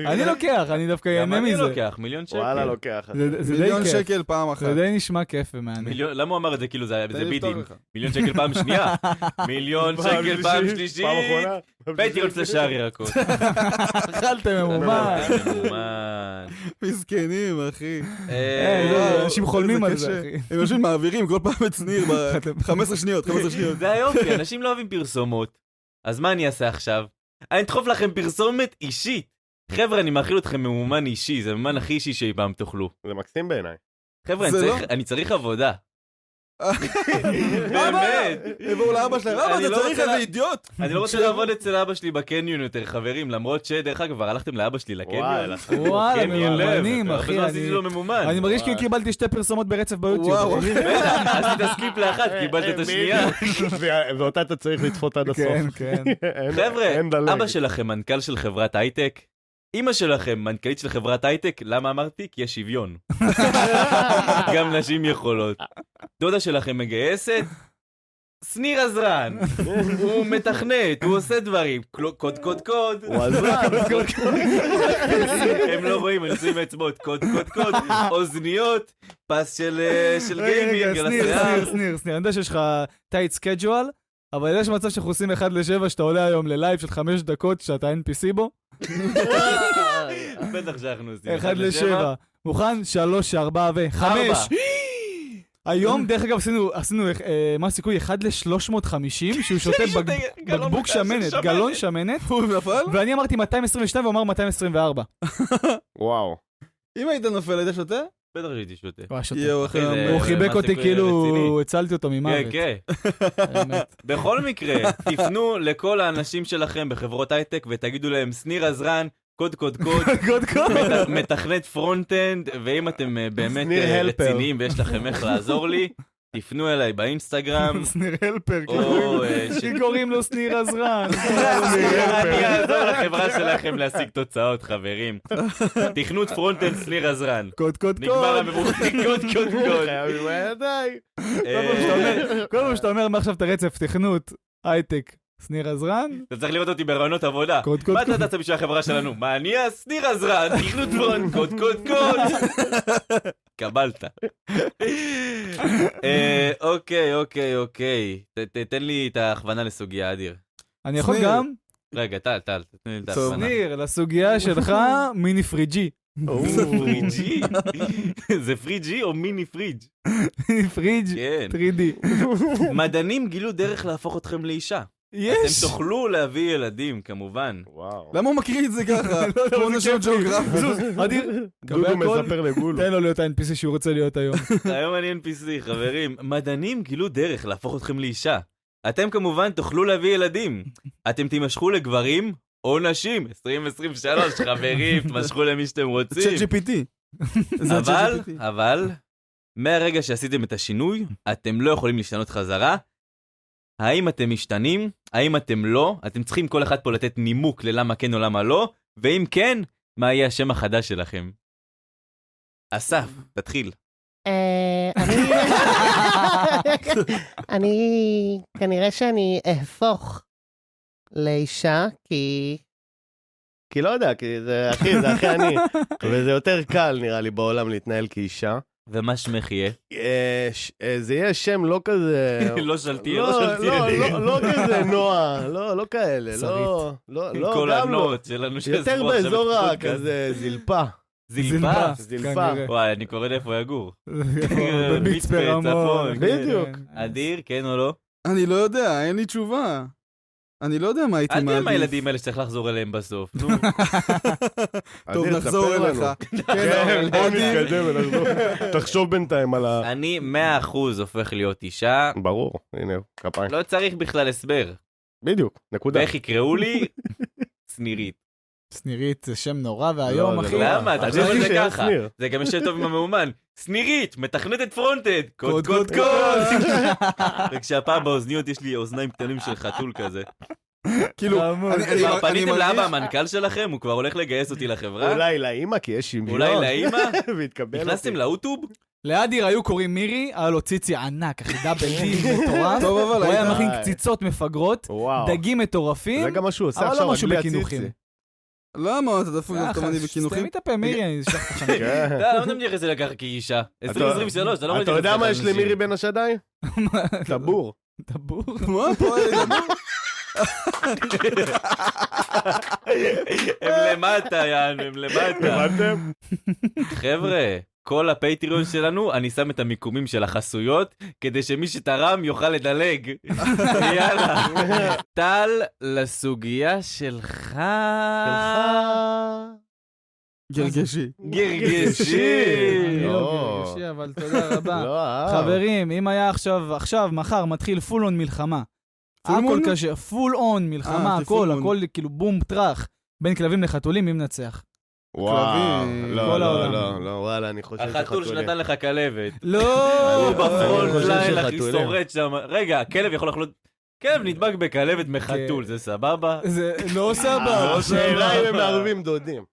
Speaker 3: אני לוקח, אני דווקא
Speaker 1: גם
Speaker 3: ייהנה
Speaker 1: אני
Speaker 3: מזה.
Speaker 1: לוקח, 1,000,000 שקל.
Speaker 4: וואלה לוקח.
Speaker 3: זה די
Speaker 2: 1,000,000
Speaker 3: כיף.
Speaker 2: שקל פעם אחת.
Speaker 3: זה די נשמע כיף ומעניין.
Speaker 1: למה הוא אמר את זה כאילו זה
Speaker 2: תן לי
Speaker 1: בידין?
Speaker 2: לפתור לך.
Speaker 1: 1,000,000 שקל פעם שנייה, 1,000,000 שקל פעם שלישית,
Speaker 4: פעם אחרונה?
Speaker 1: פטריון/שער ירקות.
Speaker 3: אכלתם ממומן.
Speaker 1: ממומן.
Speaker 2: מסכנים, אחי.
Speaker 3: לא, אנשים חולמים על
Speaker 2: איזה
Speaker 3: זה,
Speaker 2: קשה.
Speaker 3: אחי.
Speaker 2: הם יושבים מעבירים כל פעם את שניר ב-15 שניות, 15 שניות.
Speaker 1: זה היופי, אנשים לא אוהבים פרסומות. אז מה אני אעשה עכשיו? אני אדחוף לכם פרסומת אישית. חבר'ה, אני מאכיל אתכם ממומן אישי, זה ממומן הכי אישי שאי פעם תאכלו.
Speaker 4: זה מקסים בעיניי.
Speaker 1: חבר'ה,
Speaker 2: זה
Speaker 1: אני צריך עבודה.
Speaker 2: אבא!
Speaker 1: באמת.
Speaker 2: יבואו לאבא שלהם, אבא,
Speaker 1: אני
Speaker 2: אתה
Speaker 1: לא
Speaker 2: צריך
Speaker 1: רוצה
Speaker 2: איזה
Speaker 1: לה-
Speaker 2: אידיוט.
Speaker 1: אני לא רוצה לעבוד אצל אבא שלי בקניון יותר, חברים, למרות שדרך אגב, כבר הלכתם לאבא שלי לקניון.
Speaker 4: וואלה.
Speaker 3: וואלה,
Speaker 1: קניון לב.
Speaker 3: ממומנים,
Speaker 1: הרבה
Speaker 3: אחי.
Speaker 1: זמן עשיתי לו ממומן.
Speaker 3: אני מרגיש כאילו קיבלתי 2 פרסומות ברצף ביוטיוב.
Speaker 2: וואו, אחי.
Speaker 1: בטח, עשית סקיפ לאחת, קיבלת את השנייה.
Speaker 4: ואותה אתה צריך לצפות עד הסוף.
Speaker 3: כן, כן.
Speaker 1: חבר'ה,
Speaker 4: אין דלג.
Speaker 1: אבא שלכם מנכ"ל של חברת הייטק, אמא שלכם מנכ"לית של חברת הייטק, למה אמרתי? כי יש שוויון. גם נשים יכולות. דודה שלכם מגייסת, שניר עזרן, הוא מתכנת, הוא עושה דברים, קוד קוד קוד,
Speaker 4: הוא עזרן.
Speaker 1: הם לא רואים, הם עושים אצבעות, קוד קוד קוד, אוזניות, פס של גיימינג על השיער.
Speaker 3: שניר, אני יודע שיש לך טייט סקייג'ואל, אבל יש מצב שאנחנו עושים 1:7 שאתה עולה היום ללייב של 5 דקות שאתה NPC בו.
Speaker 1: בטח שאנחנו עושים.
Speaker 3: 1:7. מוכן? 3, 4 ו-5.
Speaker 1: 4.
Speaker 3: היום, דרך אגב, עשינו, מה הסיכוי? 1:350, שהוא שותה בקבוק שמנת, גלון שמנת,
Speaker 2: הוא נפל?
Speaker 3: ואני אמרתי 222 והוא אמר 224.
Speaker 4: וואו.
Speaker 2: אם היית נופל, היית שותה?
Speaker 1: בטח שהייתי שותה.
Speaker 3: הוא היה שותה.
Speaker 2: יואו, אחי.
Speaker 1: זה-
Speaker 3: הוא חיבק
Speaker 1: מה
Speaker 3: אותי
Speaker 1: סיכוי
Speaker 3: כאילו
Speaker 1: רציני?
Speaker 3: הצלתי אותו ממוות.
Speaker 1: כן, כן.
Speaker 3: באמת.
Speaker 1: בכל מקרה, תפנו לכל האנשים שלכם בחברות הייטק ותגידו להם, שניר עזרן, קוד קוד קוד,
Speaker 3: קוד קוד.
Speaker 1: מתכנת פרונט-אנד, ואם אתם באמת
Speaker 4: שניר הלפר.
Speaker 1: רציניים ויש לכם איך לעזור לי, תפנו אליי באינסטגרם,
Speaker 3: שניר הלפר,
Speaker 1: או...
Speaker 3: קוראים לו שניר עזרן.
Speaker 1: אני אעזור לחברה שלכם להשיג תוצאות, חברים. תכנות פרונט-אנד שניר עזרן.
Speaker 3: קוד.
Speaker 1: נגמר המבוכים, קוד.
Speaker 4: חייבים הידיים.
Speaker 3: כל פעם שאתה אומר מעכשיו את הרצף, תכנות, הייטק, שניר עזרן.
Speaker 1: אתה צריך לראות אותי ברעיונות עבודה.
Speaker 3: קוד.
Speaker 1: מה אתה יודעת בשביל החברה שלנו? מה אני שניר עזרן, תכנות פרונט, קוד. קבלת. אוקיי. תן לי את ההכוונה לסוגיה, אדיר.
Speaker 3: אני יכול
Speaker 2: שניר.
Speaker 3: גם?
Speaker 1: רגע, טל, תן לי את
Speaker 2: טוב.
Speaker 1: ההכוונה.
Speaker 3: שניר, לסוגיה שלך, מיני פריג'י.
Speaker 1: פריג'י? זה פריג'י או מיני פריג'?
Speaker 3: מיני פריג'
Speaker 1: כן.
Speaker 3: 3D.
Speaker 1: מדענים גילו דרך להפוך אתכם לאישה.
Speaker 3: יש!
Speaker 1: אתם תוכלו להביא ילדים, כמובן.
Speaker 4: וואו.
Speaker 2: למה הוא מקריא את זה ככה? כמו נשאר ג'אוגרפי.
Speaker 3: אדיר,
Speaker 4: דודו מספר לגולו.
Speaker 3: תן לו להיות ה-NPC שהוא רוצה להיות היום.
Speaker 1: היום אני NPC, חברים. מדענים גילו דרך להפוך אתכם לאישה. אתם כמובן תוכלו להביא ילדים. אתם תימשכו לגברים או נשים. 2023, חברים, תמשכו למי שאתם רוצים.
Speaker 2: צ'אט GPT.
Speaker 1: אבל, מהרגע שעשיתם את השינוי, אתם לא יכולים להשתנות חזרה. האם אתם משתנים? האם אתם לא? אתם צריכים כל אחד פה לתת נימוק ללמה כן או למה לא, ואם כן, מה יהיה השם החדש שלכם? אסף, תתחיל.
Speaker 5: אני כנראה שאני אהפוך לאישה,
Speaker 4: כי לא יודע, כי זה הכי אני. וזה יותר קל נראה לי בעולם להתנהל כאישה.
Speaker 1: ומה שמך יהיה?
Speaker 4: זה יהיה שם לא כזה...
Speaker 1: לא שלטי,
Speaker 4: לא כזה נועה, לא כאלה,
Speaker 3: שרית.
Speaker 4: לא,
Speaker 1: כל
Speaker 4: גם לא.
Speaker 1: הנוט שלנו
Speaker 4: יותר באזור כזה זלפה.
Speaker 1: זלפה?
Speaker 4: זלפה.
Speaker 1: וואי, אני קורא לאיפה יגור.
Speaker 3: במצפה רמון.
Speaker 4: בדיוק.
Speaker 1: אדיר, כן או לא?
Speaker 2: אני לא יודע, אין לי תשובה. אני לא יודע מה הייתי
Speaker 1: אל תהיה
Speaker 2: מעדיף.
Speaker 1: מהילדים האלה שצריך לחזור אליהם בסוף. נו,
Speaker 2: טוב,
Speaker 4: אדיר,
Speaker 2: נחזור
Speaker 4: תספר
Speaker 2: אליך.
Speaker 4: לנו.
Speaker 2: כן,
Speaker 4: בוא
Speaker 2: אדיר.
Speaker 4: נתקדם ונחזור. תחשוב בינתיים על ה...
Speaker 1: אני 100% הופך להיות אישה.
Speaker 4: ברור, הנה, כפיים.
Speaker 1: לא צריך בכלל הסבר.
Speaker 4: בדיוק, נקודה.
Speaker 1: ואיך יקראו לי? סנירית.
Speaker 3: סנירית זה שם נורא והיום,
Speaker 4: לא, זה
Speaker 3: אחי.
Speaker 4: לא.
Speaker 1: למה?
Speaker 4: אז
Speaker 1: תחשוב
Speaker 4: יש
Speaker 1: על
Speaker 4: לי
Speaker 1: זה
Speaker 4: שיהיה
Speaker 1: ככה.
Speaker 4: שניר.
Speaker 1: זה גם יושב טוב עם המאומן. סנירית, מתכנתת פרונטד. קוד.
Speaker 3: קוד.
Speaker 1: וכשהפעם באוזניות יש לי אוזניים קטנים של חתול כזה.
Speaker 2: כאילו,
Speaker 3: חמוד.
Speaker 2: אני
Speaker 1: כבר פניתם
Speaker 2: מרגיש-
Speaker 1: לאבא המנכ"ל שלכם? הוא כבר הולך לגייס אותי לחברה?
Speaker 4: אולי לאמא, כי יש שוויון.
Speaker 1: אולי לאמא?
Speaker 4: והתקבל
Speaker 1: נכנסתם לאוטוב?
Speaker 3: לאדיר היו קוראים מירי, היה לו ציצי ענק, אחי, דאבל די מטורף.
Speaker 2: טוב, אבל
Speaker 3: הוא היה
Speaker 2: היית-
Speaker 3: מכין קציצות מפגרות,
Speaker 4: וואו.
Speaker 3: דגים מטורפים,
Speaker 4: זה גם מה שהוא עושה
Speaker 3: אבל
Speaker 4: עכשיו,
Speaker 3: לא משהו
Speaker 4: בלי
Speaker 3: בכינוחים.
Speaker 4: הציצי.
Speaker 2: למה? אתה דפוק דווקא אני
Speaker 3: סתמי
Speaker 2: בכינוחים?
Speaker 3: את הפה, מירי, אני אשלח לך.
Speaker 4: כן.
Speaker 1: לא, לא מתייחס אליי ככה כאישה. 2023, אתה לא מתייחס
Speaker 4: אתה יודע מה יש
Speaker 1: לאנשים.
Speaker 4: למירי בין השדיים? טבור.
Speaker 3: טבור.
Speaker 2: מה פה?
Speaker 1: הם למטה, יענו, הם למטה.
Speaker 4: הבנתם?
Speaker 1: חבר'ה, כל הפטריון שלנו, אני שם את המיקומים של החסויות, כדי שמי שתרם יוכל לדלג. יאללה. טל, לסוגיה שלך...
Speaker 2: גרגשי.
Speaker 1: גרגשי.
Speaker 3: אני
Speaker 4: לא.
Speaker 3: לא גרגשי, אבל תודה רבה.
Speaker 4: לא,
Speaker 3: חברים, אם היה עכשיו, מחר, מתחיל פול און מלחמה.
Speaker 2: Full
Speaker 3: הכל
Speaker 2: moon?
Speaker 3: קשה, פול און מלחמה,
Speaker 2: כי
Speaker 3: הכל,
Speaker 2: full moon.
Speaker 3: הכל כאילו בום טראח. בין כלבים לחתולים, מי מנצח?
Speaker 4: וואו.
Speaker 2: כלבים.
Speaker 4: לא,
Speaker 3: כל
Speaker 4: לא,
Speaker 3: העולם.
Speaker 4: לא, לא, וואלה, אני חושב
Speaker 1: החתול
Speaker 4: שחתולים.
Speaker 1: שנתן לך כלבת.
Speaker 3: לא!
Speaker 1: הוא בפרונט
Speaker 4: חושב
Speaker 1: ליין, אחי,
Speaker 4: שחתולים.
Speaker 1: שורד שם. רגע, הכלב יכול לחלות... כלב נדבק בכלבת מחתול, זה סבבה?
Speaker 3: זה לא סבבה.
Speaker 4: השאלה אם הם מערבים דודים.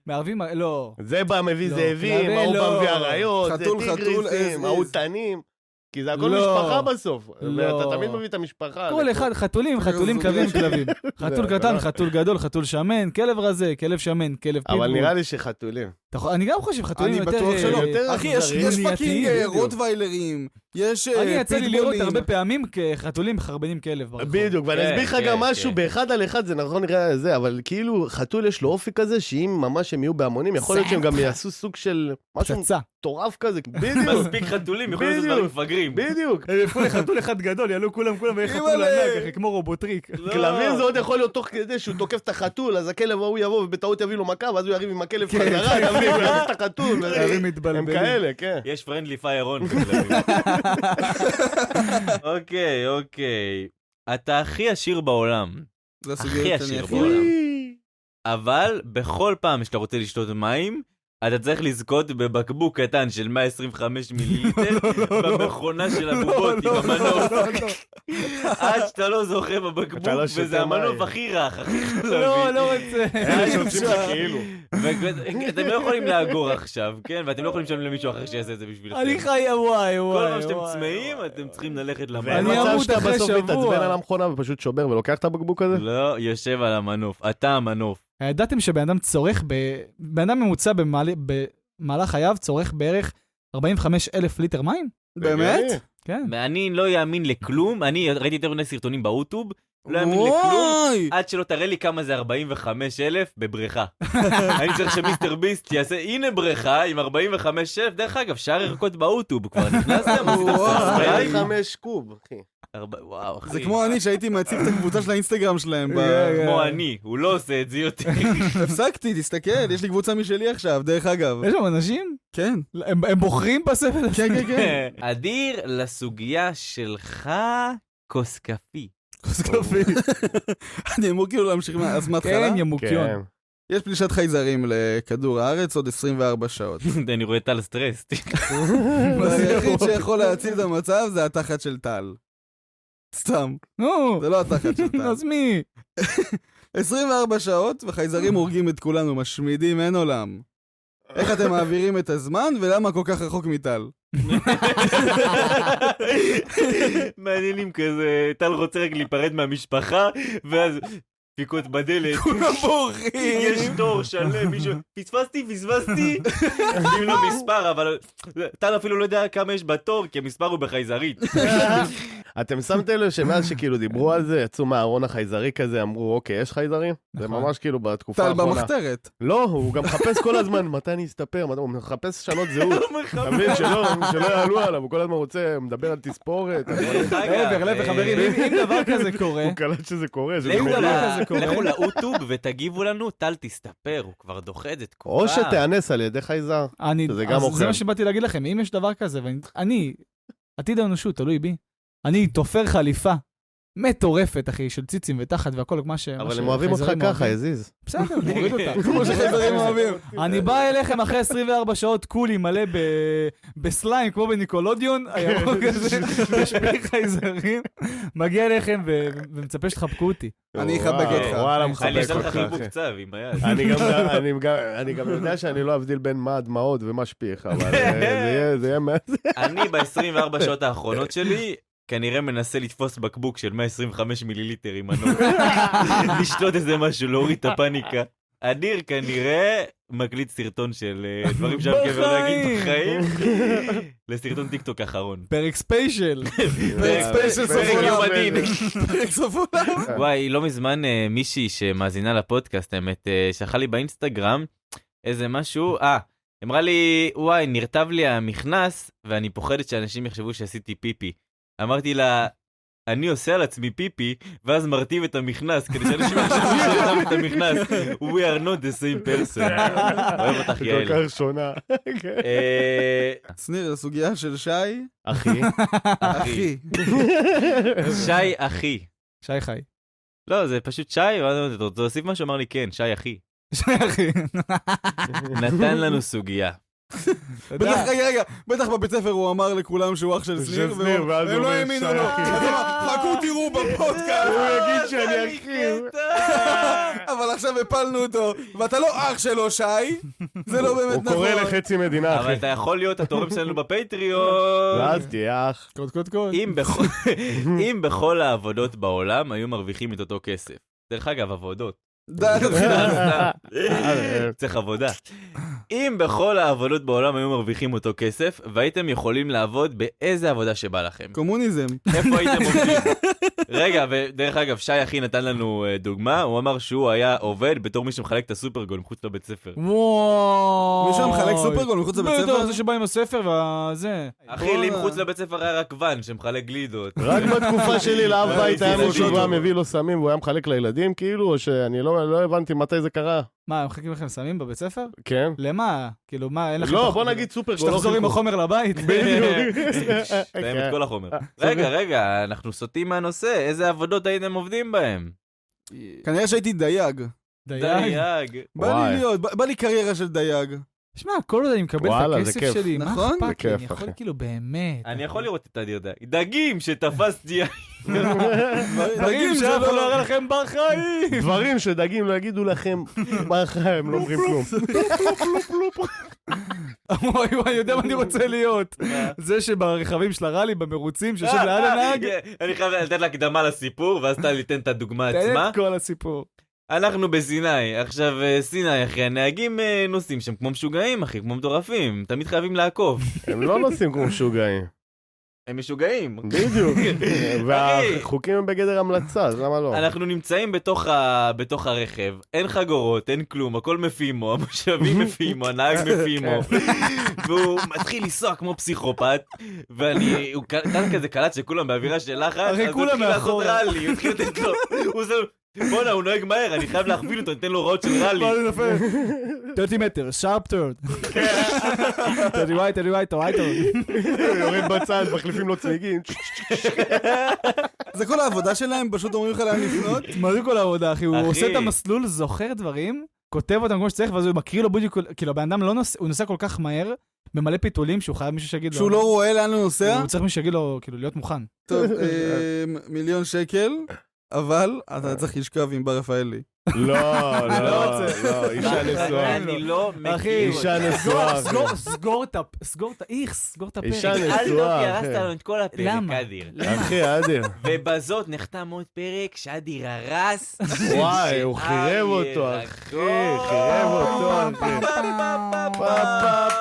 Speaker 3: מערבים, לא.
Speaker 4: זה בא מביא
Speaker 3: לא,
Speaker 4: זאבים,
Speaker 3: כלבי
Speaker 4: ההוא
Speaker 3: לא.
Speaker 4: בא מביא אריות, זה
Speaker 2: חתול, חתול,
Speaker 4: טיגריסים,
Speaker 2: אז,
Speaker 4: ההוא
Speaker 2: אז.
Speaker 4: תנים. כי זה הכל
Speaker 3: לא.
Speaker 4: משפחה בסוף.
Speaker 3: לא.
Speaker 4: ואתה תמיד מביא את המשפחה.
Speaker 3: כל אחד, חתולים,
Speaker 2: זוג
Speaker 3: כלבים,
Speaker 2: ראשי.
Speaker 3: כלבים. חתול
Speaker 4: זה,
Speaker 3: קטן,
Speaker 4: לא.
Speaker 3: חתול גדול, חתול שמן, כלב רזה, כלב שמן, כלב פיטבול.
Speaker 4: אבל נראה לי שחתולים.
Speaker 3: אני גם חושב, חתולים
Speaker 2: אני
Speaker 3: יותר...
Speaker 2: בטוח שלא.
Speaker 4: יותר
Speaker 2: אחי, יש
Speaker 3: אכזריים.
Speaker 2: פאקינג
Speaker 3: בדיוק.
Speaker 2: רוטוויילרים, יש
Speaker 3: אני יצא לי לראות
Speaker 2: פיטבולים.
Speaker 3: הרבה פעמים כחתולים מחרבנים כלב ברחוב.
Speaker 4: בדיוק, ואני
Speaker 1: כן,
Speaker 4: אסביר לך
Speaker 1: כן,
Speaker 4: גם משהו,
Speaker 1: כן.
Speaker 4: באחד על אחד זה נכון נראה זה, אבל כאילו חתול יש לו אופי כזה, שאם ממש הם יהיו בהמונים, יכול להיות שהם גם יעשו סוג של משהו
Speaker 3: פצצה.
Speaker 4: מטורף כזה. בדיוק,
Speaker 1: מספיק חתולים, יכולים לעשות דברים מפגרים.
Speaker 4: בדיוק.
Speaker 3: הם יפכו לחתול אחד גדול, יעלו כולם, ויהיה חתול
Speaker 2: אימא'לה.
Speaker 3: ענק, אחי, כמו רובוטריק.
Speaker 1: לא.
Speaker 4: כלבים זה עוד יכול להיות תוך כדי שהוא תוקף את החתול, אז הכלב ההוא יבוא ובטעות יביא לו מכה, ואז הוא יריב עם הכלב חזרה, אתה מבין, הוא יריב את החתול.
Speaker 3: כלבים
Speaker 4: הם
Speaker 3: מתבלבלים.
Speaker 4: כאלה, כן.
Speaker 1: יש פרנדלי פייר און. אוקיי. אתה הכי עשיר בעולם,
Speaker 2: זה
Speaker 1: הכי
Speaker 2: הסוגיה
Speaker 1: עשיר
Speaker 2: שאני הכי
Speaker 1: בעולם.
Speaker 2: אוהב.
Speaker 1: אבל בכל פעם שאתה רוצה לשתות מים, אתה צריך לזכות בבקבוק קטן של 125 מיליליטר במכונה של הבובות עם המנוף. עד שאתה לא זוכה בבקבוק, וזה המנוף הכי רך, הכי חלבי.
Speaker 3: לא רוצה.
Speaker 4: שעושים לך כאילו.
Speaker 1: אתם לא יכולים לאגור עכשיו, כן? ואתם לא יכולים לשלם למישהו אחר שיעשה את זה בשבילכם.
Speaker 3: אני חי, וואי.
Speaker 1: כל פעם שאתם צמאים, אתם צריכים ללכת למנוף.
Speaker 3: אני אמות אחרי
Speaker 4: בסוף
Speaker 3: שבוע.
Speaker 4: מתעצבן על המכונה ופשוט שובר ולוקח את הבקבוק הזה?
Speaker 1: לא, יושב על המנוף. אתה המנוף.
Speaker 3: ידעתם שבן אדם צורך, בן אדם ממוצע במהלך חייו צורך בערך 45,000 ליטר מים?
Speaker 2: באמת?
Speaker 3: כן.
Speaker 1: ואני לא יאמין לכלום, אני ראיתי יותר מיני סרטונים באוטוב, לא יאמין לכלום, עד שלא תראה לי כמה זה 45,000 בבריכה. אני צריך שמיסטר ביסט יעשה, הנה בריכה עם 45,000, דרך אגב, שער ירקות באוטוב, כבר נכנסתם?
Speaker 4: 45 קוב, אחי.
Speaker 1: וואו, אחי.
Speaker 2: זה כמו אני שהייתי מעציב את הקבוצה של האינסטגרם שלהם.
Speaker 1: כמו אני, הוא לא עושה את זה יותר.
Speaker 2: הפסקתי, תסתכל, יש לי קבוצה משלי עכשיו, דרך אגב.
Speaker 3: יש שם אנשים?
Speaker 2: כן.
Speaker 3: הם בוחרים בספר הזה?
Speaker 2: כן, כן, כן.
Speaker 1: אדיר, לסוגיה שלך, כוס קפי.
Speaker 2: כוס קפי. אני אמור כאילו להמשיך מהתחלה?
Speaker 3: כן, ימוקיון.
Speaker 2: יש פלישת חייזרים לכדור הארץ עוד 24 שעות.
Speaker 1: אני רואה טל סטרס.
Speaker 2: היחיד שיכול להציל את המצב זה התחת של טל. סתם.
Speaker 3: נו,
Speaker 2: זה לא התחת של טל.
Speaker 3: אז מי?
Speaker 2: 24 שעות וחייזרים הורגים את כולנו, משמידים, אין עולם. איך אתם מעבירים את הזמן ולמה כל כך רחוק מטל?
Speaker 1: מעניין אם כזה, טל רוצה רק להיפרד מהמשפחה, ואז דפיקות בדלת.
Speaker 2: כולם בורחים.
Speaker 1: יש תור שלם, מישהו, פספסתי, נותנים לו מספר, אבל טל אפילו לא יודע כמה יש בתור, כי המספר הוא בחייזרית.
Speaker 4: אתם שמתם לב שמאז שכאילו דיברו על זה, יצאו מהארון החייזרי כזה, אמרו, אוקיי, יש חייזרים? זה ממש כאילו בתקופה
Speaker 2: טל
Speaker 4: האחרונה.
Speaker 2: במחתרת.
Speaker 4: לא, הוא גם מחפש כל הזמן, מתי אני אסתפר, הוא מחפש שנות זהות. אתה מבין, שלא יעלו עליו, הוא כל הזמן רוצה, הוא מדבר על תספורת.
Speaker 3: להפך, חברים, אם דבר כזה קורה...
Speaker 4: הוא קלט שזה קורה.
Speaker 1: לכו לאוטוב ותגיבו לנו, טל תסתפר, הוא כבר דוחה את זה תקופה.
Speaker 4: או שתאנס על ידי חייזר. זה גם אוכל.
Speaker 3: זה מה שבאתי להגיד לכם, אם יש דבר כזה, ואני, עתיד האנושות, תלוי בי, אני תופר חליפה מטורפת, אחי, של ציצים ותחת והכל, מה ש...
Speaker 4: אבל הם אוהבים אותך ככה, יזיז.
Speaker 3: בסדר, נוריד אותה.
Speaker 2: כמו שחייזרים אוהבים.
Speaker 3: אני בא אליכם אחרי 24 שעות קולי מלא בסליים, כמו בניקולודיון, הירוק הזה, משפיע חייזרים, מגיע אליכם ומצפה שתחבקו אותי.
Speaker 2: אני אחבק אותך.
Speaker 4: וואלה, מחבק
Speaker 1: אני אעשה לך
Speaker 4: אותך.
Speaker 1: חיבוק צב עם היד.
Speaker 4: אני גם יודע שאני לא אבדיל בין מה הדמעות ומה שפיך, אבל זה יהיה מעט.
Speaker 1: אני ב-24 שעות האחרונות שלי, כנראה מנסה לתפוס בקבוק של 125 מיליליטר עם מנוף. לשתות איזה משהו, להוריד את הפאניקה. אדיר כנראה מקליט סרטון של דברים שם קבר להגיד בחיים. לסרטון טיקטוק האחרון.
Speaker 3: פרק ספיישל.
Speaker 2: פרק ספיישל סוף
Speaker 1: פרק
Speaker 2: עולם.
Speaker 1: יום הדין.
Speaker 2: פרק סוף עולם.
Speaker 1: וואי, לא מזמן מישהי שמאזינה לפודקאסט, האמת, שלחה לי באינסטגרם איזה משהו, אמרה לי, וואי, נרטב לי המכנס, ואני פוחדת שאנשים יחשבו שעשיתי פיפי. אמרתי לה, אני עושה על עצמי פיפי, ואז מרטיב את המכנס, כדי שאנשים יחשבו שהרטב את המכנס. We are not the same person. אוהב אותך, יעל.
Speaker 4: כל כך שונה.
Speaker 2: שניר, הסוגיה של שי.
Speaker 4: אחי.
Speaker 2: אחי.
Speaker 1: שי אחי.
Speaker 3: שי חי.
Speaker 1: לא, זה פשוט שי, אתה רוצה להוסיף משהו? אמר לי, כן, שי אחי.
Speaker 3: שי אחי.
Speaker 1: נתן לנו סוגיה.
Speaker 2: בטח, רגע, בטח בבית ספר הוא אמר לכולם שהוא אח של שניר,
Speaker 4: ואז
Speaker 2: והם
Speaker 4: הוא
Speaker 2: לא
Speaker 4: אומר,
Speaker 2: האמינו
Speaker 4: שי
Speaker 2: לו.
Speaker 4: אחי.
Speaker 2: אז הוא אמר, חכו תראו בפודקאסט.
Speaker 4: הוא יגיד שאני אחי.
Speaker 2: אבל עכשיו הפלנו אותו, ואתה לא אח שלו, שי. זה לא באמת
Speaker 4: הוא
Speaker 2: נכון.
Speaker 4: קורא לחצי מדינה,
Speaker 1: אבל
Speaker 4: אחי.
Speaker 1: אתה יכול להיות התורם שלנו בפטריון.
Speaker 4: ואז תהיה אח.
Speaker 3: קוד.
Speaker 1: אם בכל העבודות בעולם היו מרוויחים את אותו כסף. דרך אגב, עבודות.
Speaker 2: די,
Speaker 1: צריך עבודה. אם בכל העבודות בעולם היו מרוויחים אותו כסף, והייתם יכולים לעבוד באיזה עבודה שבא לכם.
Speaker 2: קומוניזם.
Speaker 1: איפה הייתם עובדים? רגע, ודרך אגב, שי אחי נתן לנו דוגמה, הוא אמר שהוא היה עובד בתור מי שמחלק את הסופרגול מחוץ לבית ספר.
Speaker 3: וואו.
Speaker 2: מישהו מחלק סופרגול מחוץ לבית ספר?
Speaker 3: זה שבא עם הספר וזה.
Speaker 1: אחי, לי מחוץ לבית ספר היה רק ון שמחלק גלידות.
Speaker 4: רק בתקופה שלי לאב בית היה מישהו והוא היה מביא לו סמים והוא היה מחלק לילדים כאילו, או שאני לא הבנתי מתי זה קרה.
Speaker 3: מה, הם מחכים לכם סמים בבית ספר?
Speaker 4: כן.
Speaker 3: למה? כאילו, מה, אין לכם...
Speaker 4: לא, בוא נגיד סופרגול.
Speaker 3: שתחזור עם החומר לבית.
Speaker 1: תאם את כל החומר. רגע, אנחנו סוטים מהנושא, איזה עבודות הייתם עובדים בהם?
Speaker 2: כנראה שהייתי דייג.
Speaker 3: דייג.
Speaker 1: דייג.
Speaker 2: בא לי קריירה של דייג.
Speaker 3: שמע, כל עוד אני מקבל את
Speaker 4: וואלה, זה
Speaker 3: הכסף
Speaker 4: כיף.
Speaker 3: שלי, מה
Speaker 2: נכון?
Speaker 3: אכפת
Speaker 4: זה
Speaker 3: לי?
Speaker 4: כיף,
Speaker 3: אני יכול
Speaker 4: אחי.
Speaker 3: כאילו באמת.
Speaker 1: אני יכול לראות את אדיר דגים שתפסתי.
Speaker 3: דברים שאף אחד לא יראה לכם בחיים.
Speaker 4: דברים שדגים לא יגידו לכם, הם לא אומרים כלום.
Speaker 3: וואי, אני יודע מה אני רוצה להיות. זה שברכבים של הרלי, במרוצים, שיושב ליד הנהג,
Speaker 1: אני חייב לתת לה הקדמה לסיפור, ואז אתה ניתן את הדוגמה
Speaker 3: תן
Speaker 1: עצמה.
Speaker 3: את כל הסיפור.
Speaker 1: אנחנו בסיני, עכשיו סיני אחי, הנהגים נוסעים שם כמו משוגעים אחי, כמו מטורפים, תמיד חייבים לעקוב.
Speaker 4: הם לא נוסעים כמו משוגעים.
Speaker 1: הם משוגעים.
Speaker 4: בדיוק. והחוקים הם בגדר המלצה, אז למה לא?
Speaker 1: אנחנו נמצאים בתוך הרכב, אין חגורות, אין כלום, הכל מפימו, המושבים מפימו, הנהג מפימו, והוא מתחיל לנסוע כמו פסיכופת, הוא כאן כזה קלט שכולם באווירה של לחץ, אז הוא
Speaker 3: כולם
Speaker 1: התחיל לעשות
Speaker 3: מאחורה.
Speaker 1: רלי, הוא התחיל לתת לו, הוא עושה, בוא'נה, הוא נוהג מהר, אני חייב להכווין אותו, ניתן לו הוראות של רלי.
Speaker 3: מה זה נופל? 30 מטר, sharp turn. 30 right, 30 right, right turn.
Speaker 4: יורד בצד, מחליפים לו צמיגים.
Speaker 2: זה כל העבודה שלהם, פשוט אומרים לך לאן לפנות.
Speaker 3: מה זה כל העבודה, אחי? הוא
Speaker 1: אחי.
Speaker 3: עושה את המסלול, זוכר דברים, כותב אותם כמו שצריך, ואז הוא מקריא לו בדיוק, כאילו, הבן אדם לא נוסע, הוא נוסע כל כך מהר, במלא פיתולים, שהוא חייב מישהו שיגיד לו.
Speaker 2: שהוא לא רואה לאן הוא נוסע.
Speaker 3: הוא צריך מישהו שיגיד לו, כאילו, להיות מוכן.
Speaker 2: טוב, מיליון שקל, אבל אתה צריך לשכב עם בר רפאלי.
Speaker 4: לא, אישה נשואה.
Speaker 1: אני לא
Speaker 3: אחי,
Speaker 1: מכיר.
Speaker 4: אישה נשואה.
Speaker 3: סגור את איכס, סגור את הפרק.
Speaker 4: אישה
Speaker 1: אל
Speaker 4: נשואה,
Speaker 1: תוקי,
Speaker 4: אחי.
Speaker 1: הרסת לנו את כל הפרק,
Speaker 3: למה?
Speaker 1: אדיר.
Speaker 4: אחי, אדיר.
Speaker 1: ובזאת נחתם עוד פרק שאדיר הרס.
Speaker 4: וואי, הוא חירב אותו, אחי. חירב אותו, אחי.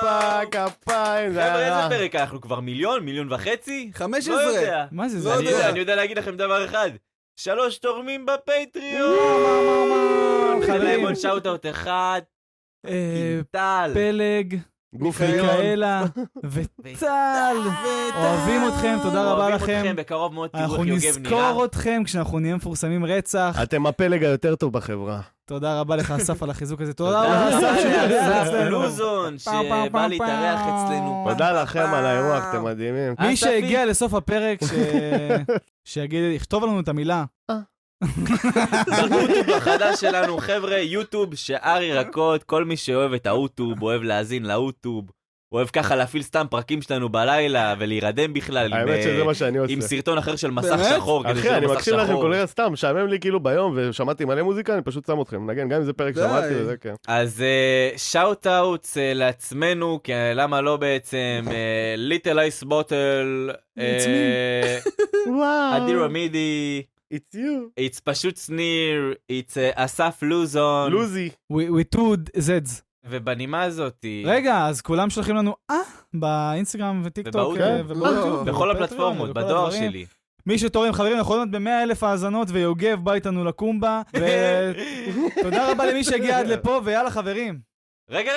Speaker 4: פה, כפיים. זה
Speaker 1: חבר'ה,
Speaker 4: היה...
Speaker 1: איזה פרק? אנחנו כבר מיליון וחצי?
Speaker 2: 15.
Speaker 1: לא יודע.
Speaker 3: מה זה?
Speaker 2: לא יודע.
Speaker 1: אני יודע להגיד לכם דבר אחד. 3 תורמים בפטריון.
Speaker 3: חברים.
Speaker 1: חברים, שאוט-אוט אחד. טל.
Speaker 3: פלג,
Speaker 4: גוף
Speaker 3: מיכאלה וטל. אוהבים אתכם, תודה רבה
Speaker 1: אוהבים
Speaker 3: לכם.
Speaker 1: אתכם, בקרוב מאוד תראו
Speaker 3: אנחנו
Speaker 1: איך יוגב
Speaker 3: נזכור
Speaker 1: נראה.
Speaker 3: אתכם כשאנחנו נהיה מפורסמים רצח.
Speaker 4: אתם הפלג היותר טוב בחברה.
Speaker 3: תודה רבה לך, אסף, על החיזוק הזה. תודה
Speaker 1: תודה
Speaker 3: רבה,
Speaker 1: רבה
Speaker 3: אסף,
Speaker 1: לאסף
Speaker 3: אצלנו.
Speaker 1: לוזון, שבא להתארח אצלנו.
Speaker 4: תודה לכם על האירוח, אתם מדהימים.
Speaker 3: מי
Speaker 1: אספי.
Speaker 3: שהגיע לסוף הפרק, שיגיד, יכתוב לנו את המילה.
Speaker 1: ביוטיוב החדש שלנו, חבר'ה, יוטיוב שער ירקות, כל מי שאוהב את האוטוב, אוהב להאזין לאוטוב, אוהב ככה להפעיל סתם פרקים שלנו בלילה ולהירדם בכלל
Speaker 4: האמת שזה מה שאני
Speaker 1: עם
Speaker 4: עושה.
Speaker 1: סרטון אחר של מסך
Speaker 2: באמת?
Speaker 1: שחור. כדי
Speaker 4: אחי,
Speaker 1: שיהיה
Speaker 4: אני
Speaker 1: מסך
Speaker 4: מקשיב לכם
Speaker 1: שחור.
Speaker 4: כל רגע סתם, משעמם לי כאילו ביום ושמעתי מלא מוזיקה, אני פשוט שם אתכם, נגן, גם אם זה פרק
Speaker 2: די.
Speaker 4: שמעתי וזה כן.
Speaker 1: אז שאוט-אאוטס לעצמנו, כי למה לא בעצם, ליטל אייס בוטל,
Speaker 4: וואו.
Speaker 1: אדיר עמידי,
Speaker 4: It's you.
Speaker 1: it's פשוט שניר, it's אסף לוזון,
Speaker 4: לוזי.
Speaker 3: We two Z's.
Speaker 1: ובנימה הזאת,
Speaker 3: רגע, אז כולם שולחים לנו באינסטגרם וטיקטוק
Speaker 1: ובאוטו.
Speaker 3: ובאוטוב.
Speaker 1: בכל הפלטפורמות,
Speaker 3: ובכל
Speaker 1: בדואר
Speaker 3: הדברים.
Speaker 1: שלי.
Speaker 3: מי שתורם, חברים, יכול להיות ב100,000 האזנות, ויוגב בא איתנו לקומבה. ותודה רבה למי שהגיע עד לפה, ויאללה חברים.
Speaker 1: רגע,